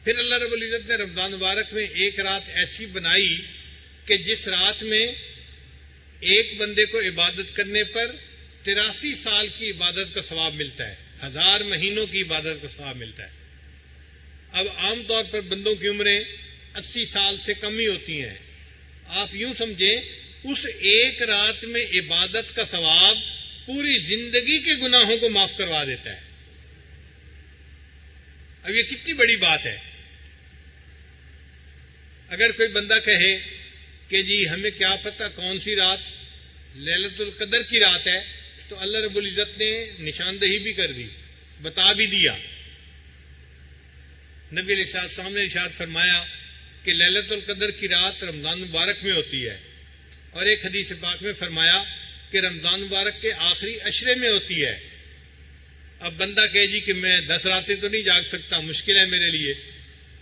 پھر اللہ رب العزت نے رمضان مبارک میں ایک رات ایسی بنائی کہ جس رات میں ایک بندے کو عبادت کرنے پر 83 سال کی عبادت کا ثواب ملتا ہے، 1000 مہینوں کی عبادت کا ثواب ملتا ہے۔ اب عام طور پر بندوں کی عمریں 80 سال سے کم ہی ہوتی ہیں، آپ یوں سمجھیں اس ایک رات میں عبادت کا ثواب پوری زندگی کے گناہوں کو معاف کروا دیتا ہے۔ اب یہ کتنی بڑی بات ہے۔ اگر کوئی بندہ کہے کہ جی ہمیں کیا پتہ کون سی رات لیلۃ القدر کی رات ہے، تو اللہ رب العزت نے نشاندہی بھی کر دی، بتا بھی دیا۔ نبی علیہ السلام نے ارشاد فرمایا کہ لیلۃ القدر کی رات رمضان مبارک میں ہوتی ہے، اور ایک حدیث پاک میں فرمایا کہ رمضان مبارک کے آخری عشرے میں ہوتی ہے۔ اب بندہ کہے جی کہ میں 10 راتیں تو نہیں جاگ سکتا، مشکل ہے میرے لیے،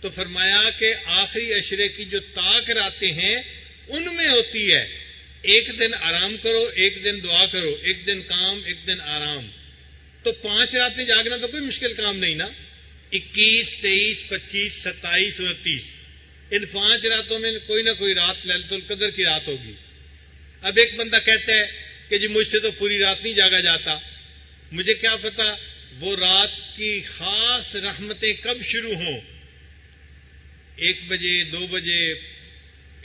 تو فرمایا کہ آخری عشرے کی جو تاک راتیں ہیں ان میں ہوتی ہے۔ ایک دن آرام کرو، ایک دن دعا کرو، ایک دن کام، ایک دن آرام، تو 5 راتیں جاگنا تو کوئی مشکل کام نہیں نا۔ 21، 23، 25، 27، 29 ان 5 راتوں میں کوئی نہ کوئی رات لیلۃ القدر کی رات ہوگی۔ اب ایک بندہ کہتا ہے کہ جی مجھ سے تو پوری رات نہیں جاگا جاتا، مجھے کیا پتا وہ رات کی خاص رحمتیں کب شروع ہوں، 1 بجے، 2 بجے،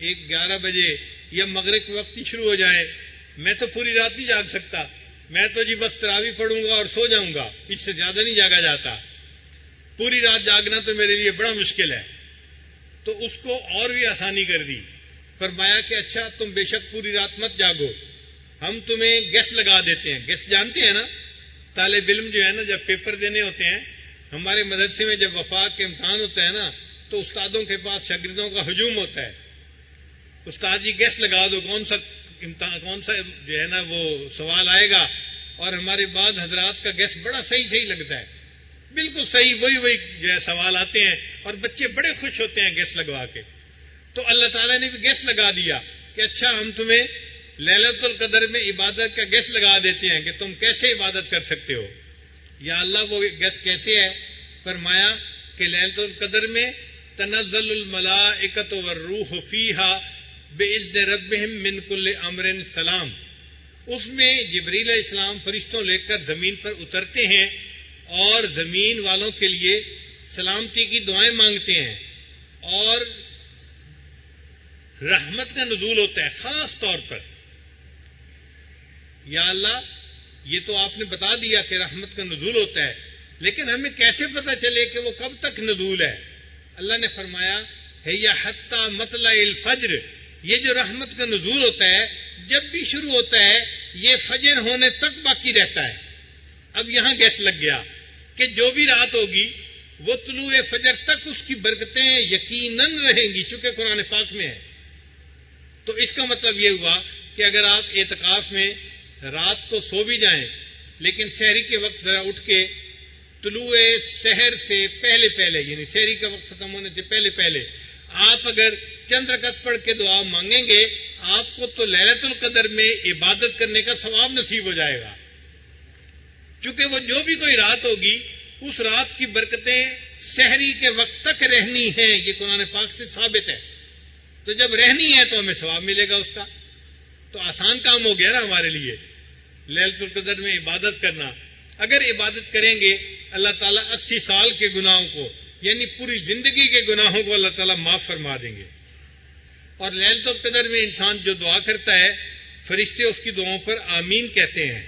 11 بجے یا مغرب کے وقت ہی شروع ہو جائے، میں تو پوری رات نہیں جاگ سکتا، میں تو جی بس تراویح پڑھوں گا اور سو جاؤں گا، اس سے زیادہ نہیں جاگا جاتا، پوری رات جاگنا تو میرے لیے بڑا مشکل ہے۔ تو اس کو اور بھی آسانی کر دی، فرمایا کہ اچھا تم بے شک پوری رات مت جاگو، ہم تمہیں گیس لگا دیتے ہیں۔ گیس جانتے ہیں نا، طالب علم جو ہے نا جب پیپر دینے ہوتے ہیں، ہمارے مدرسے میں جب وفاق کے امتحان ہوتا ہے نا تو استادوں کے پاس شاگردوں کا ہجوم ہوتا ہے، استاد جی گیس لگا دو کون سا جو ہے نا وہ سوال آئے گا، اور ہمارے بعض حضرات کا گیس بڑا صحیح لگتا ہے، بالکل صحیح وہی جو ہے سوال آتے ہیں، اور بچے بڑے خوش ہوتے ہیں گیس لگوا کے۔ تو اللہ تعالیٰ نے بھی گیس لگا دیا کہ اچھا ہم تمہیں لیلۃ القدر میں عبادت کا گیس لگا دیتے ہیں کہ تم کیسے عبادت کر سکتے ہو۔ یا اللہ وہ گیس کیسے ہے؟ فرمایا کہ لیلۃ القدر میں تنزل الملائکۃ والروح فیہا بإذن ربہم من کل امر سلام، اس میں جبریل علیہ السلام فرشتوں لے کر زمین پر اترتے ہیں اور زمین والوں کے لیے سلامتی کی دعائیں مانگتے ہیں، اور رحمت کا نزول ہوتا ہے خاص طور پر۔ یا اللہ یہ تو آپ نے بتا دیا کہ رحمت کا نزول ہوتا ہے، لیکن ہمیں کیسے پتہ چلے کہ وہ کب تک نزول ہے؟ اللہ نے فرمایا ہے یا حتی مطلع الفجر، یہ جو رحمت کا نزول ہوتا ہے جب بھی شروع ہوتا ہے یہ فجر ہونے تک باقی رہتا ہے۔ اب یہاں گیس لگ گیا کہ جو بھی رات ہوگی وہ طلوع فجر تک اس کی برکتیں یقیناً رہیں گی، چونکہ قرآن پاک میں ہے۔ تو اس کا مطلب یہ ہوا کہ اگر آپ اعتکاف میں رات کو سو بھی جائیں لیکن سحری کے وقت ذرا اٹھ کے طلوع سحر سے پہلے یعنی سحری کا وقت ختم ہونے سے پہلے آپ اگر چند رکعت پڑھ کے دعا مانگیں گے، آپ کو تو لیلۃ القدر میں عبادت کرنے کا ثواب نصیب ہو جائے گا، چونکہ وہ جو بھی کوئی رات ہوگی اس رات کی برکتیں سحری کے وقت تک رہنی ہیں، یہ قرآن پاک سے ثابت ہے۔ تو جب رہنی ہے تو ہمیں ثواب ملے گا اس کا، تو آسان کام ہو گیا نا ہمارے لیے لیلۃ القدر میں عبادت کرنا۔ اگر عبادت کریں گے اللہ تعالیٰ 80 سال کے گناہوں کو یعنی پوری زندگی کے گناہوں کو اللہ تعالیٰ معاف فرما دیں گے۔ اور لیلۃ القدر میں انسان جو دعا کرتا ہے فرشتے اس کی دعاؤں پر آمین کہتے ہیں۔